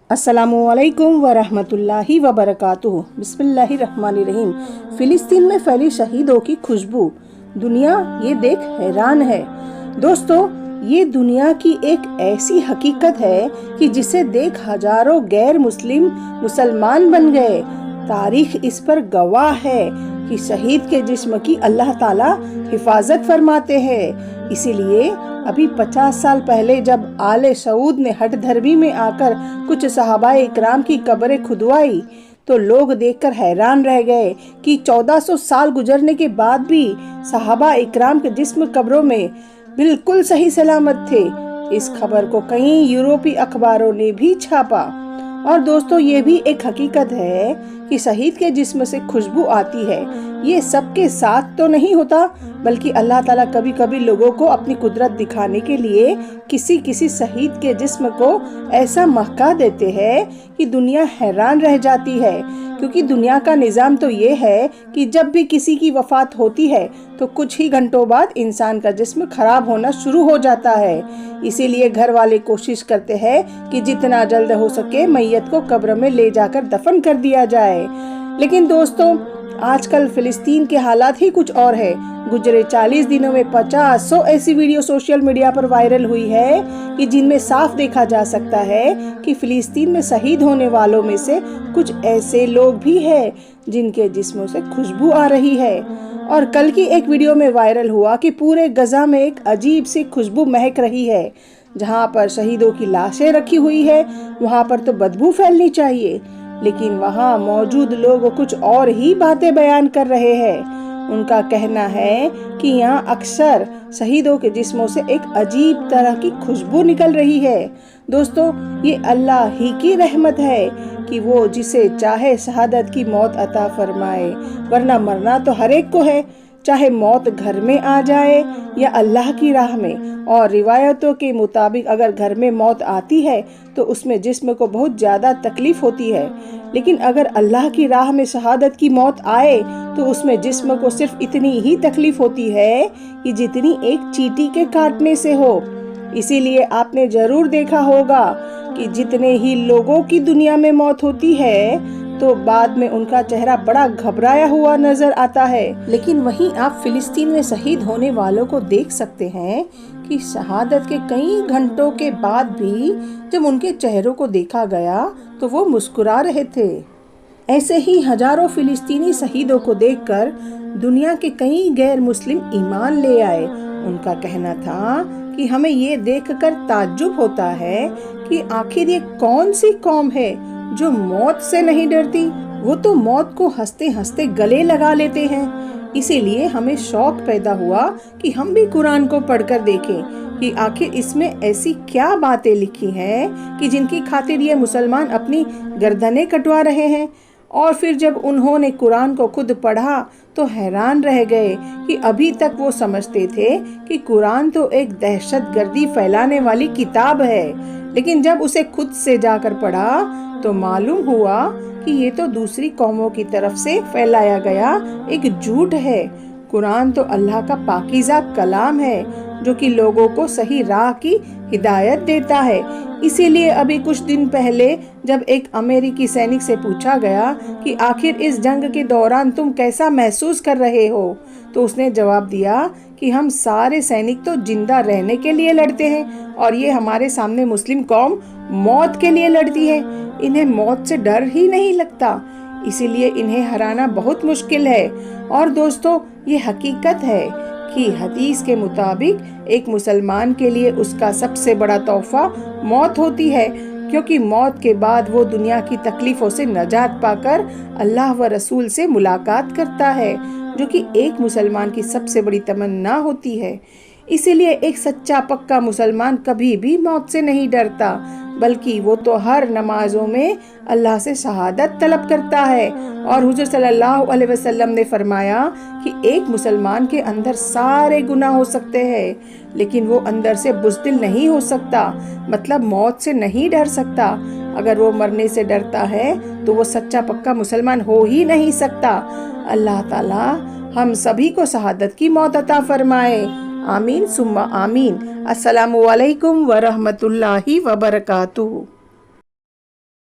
अस्सलामुअलैकुम वरहमतुल्लाहि वबरकातुहू। बिस्मिल्लाहिर्रहमानिर्रहीम। फिलिस्तीन में फैली शहीदों की खुशबू, दुनिया ये देख हैरान है। दोस्तों, ये दुनिया की एक ऐसी हकीकत है कि जिसे देख हजारों गैर मुस्लिम मुसलमान बन गए। तारीख इस पर गवाह है कि शहीद के जिस्म की अल्लाह ताला हिफाजत फरमाते हैं। इसीलिए अभी 50 साल पहले जब आले सऊद ने हट धर्मी में आकर कुछ सहाबाए इकराम की कब्रें खुदवाई तो लोग देखकर हैरान रह गए कि 1400 साल गुजरने के बाद भी सहाबा इकराम के जिस्म कब्रों में बिल्कुल सही सलामत थे। इस खबर को कई यूरोपीय अखबारों ने भी छापा। और दोस्तों, ये भी एक हकीकत है कि शहीद के जिस्म से खुशबू आती है। ये सबके साथ तो नहीं होता, बल्कि अल्लाह ताला कभी कभी लोगों को अपनी कुदरत दिखाने के लिए किसी शहीद के जिस्म को ऐसा महका देते हैं कि दुनिया हैरान रह जाती है। क्योंकि दुनिया का निज़ाम तो ये है कि जब भी किसी की वफात होती है तो कुछ ही घंटों बाद इंसान का जिस्म खराब होना शुरू हो जाता है। इसीलिए घर वाले कोशिश करते हैं कि जितना जल्द हो सके मैयत को कब्र में ले जाकर दफन कर दिया जाए। लेकिन दोस्तों, आजकल फिलिस्तीन के हालात ही कुछ और है। गुजरे 40 दिनों में 50-100 ऐसी वीडियो सोशल मीडिया पर वायरल हुई है कि जिनमें साफ देखा जा सकता है कि फिलिस्तीन में शहीद होने वालों में से कुछ ऐसे लोग भी हैं जिनके जिस्मों से खुशबू आ रही है। और कल की एक वीडियो में वायरल हुआ कि पूरे गजा में एक अजीब सी खुशबू महक रही है। जहां पर शहीदों की लाशें रखी हुई है वहां पर तो बदबू फैलनी चाहिए, लेकिन वहां मौजूद लोग कुछ और ही बातें बयान कर रहे हैं। उनका कहना है कि यहाँ अक्सर शहीदों के जिस्मों से एक अजीब तरह की खुशबू निकल रही है। दोस्तों, ये अल्लाह ही की रहमत है कि वो जिसे चाहे शहादत की मौत अता फरमाए, वरना मरना तो हर एक को है, चाहे मौत घर में आ जाए या अल्लाह की राह में। और रिवायतों के मुताबिक अगर घर में मौत आती है तो उसमें जिस्म को बहुत ज़्यादा तकलीफ होती है, लेकिन अगर अल्लाह की राह में शहादत की मौत आए तो उसमें जिस्म को सिर्फ इतनी ही तकलीफ होती है कि जितनी एक चींटी के काटने से हो। इसीलिए आपने जरूर देखा होगा कि जितने ही लोगों की दुनिया में मौत होती है तो बाद में उनका चेहरा बड़ा घबराया हुआ नजर आता है। लेकिन वहीं आप फिलिस्तीन में शहीद होने वालों को देख सकते हैं कि शहादत के कई घंटों के बाद भी जब उनके चेहरों को देखा गया तो वो मुस्कुरा रहे थे। ऐसे ही हजारों फिलिस्तीनी शहीदों को देखकर दुनिया के कई गैर मुस्लिम ईमान ले आए। उनका कहना था कि हमें ये देखकर ताज्जुब होता है कि आखिर ये कौन सी कौम है जो मौत से नहीं डरती। वो तो मौत को हंसते हंसते गले लगा लेते हैं। इसीलिए हमें शौक पैदा हुआ कि हम भी कुरान को पढ़कर देखें कि आखिर इसमें ऐसी क्या बातें लिखी हैं कि जिनकी खातिर ये मुसलमान अपनी गर्दनें कटवा रहे हैं। और फिर जब उन्होंने कुरान को खुद पढ़ा तो हैरान रह गए कि अभी तक वो समझते थे कि कुरान तो एक दहशतगर्दी फैलाने वाली किताब है, लेकिन जब उसे खुद से जाकर पढ़ा तो मालूम हुआ कि ये तो दूसरी कौमों की तरफ से फैलाया गया एक झूठ है। कुरान तो अल्लाह का पाकीज़ा कलाम है जो कि लोगों को सही राह की हिदायत देता है। इसीलिए अभी कुछ दिन पहले जब एक अमेरिकी सैनिक से पूछा गया कि आखिर इस जंग के दौरान तुम कैसा महसूस कर रहे हो, तो उसने जवाब दिया कि हम सारे सैनिक तो जिंदा रहने के लिए लड़ते हैं और ये हमारे सामने मुस्लिम कौम मौत के लिए लड़ती है। इन्हें मौत से डर ही नहीं लगता, इसीलिए इन्हें हराना बहुत मुश्किल है। और दोस्तों, ये हकीकत है कि हदीस के मुताबिक एक मुसलमान के लिए उसका सबसे बड़ा तोहफा मौत होती है, क्योंकि मौत के बाद वो दुनिया की तकलीफों से नजात पाकर अल्लाह व रसूल से मुलाकात करता है, जो कि एक मुसलमान की सबसे बड़ी तमन्ना होती है। इसीलिए एक सच्चा पक्का मुसलमान कभी भी मौत से नहीं डरता, बल्कि वो तो हर नमाजों में अल्लाह से शहादत तलब करता है। और हुजूर सल्लल्लाहु अलैहि वसल्लम ने फरमाया कि एक मुसलमान के अंदर सारे गुनाह हो सकते हैं, लेकिन वो अंदर से बुज़दिल नहीं हो सकता, मतलब मौत से नहीं डर सकता। अगर वो मरने से डरता है तो वो सच्चा पक्का मुसलमान हो ही नहीं सकता। अल्लाह ताला हम सभी को शहादत की मौत अता फरमाए। आमीन सुम्मा आमीन। अस्सलामु अलैकुम वरहमतुल्लाहि वबरकातुहू।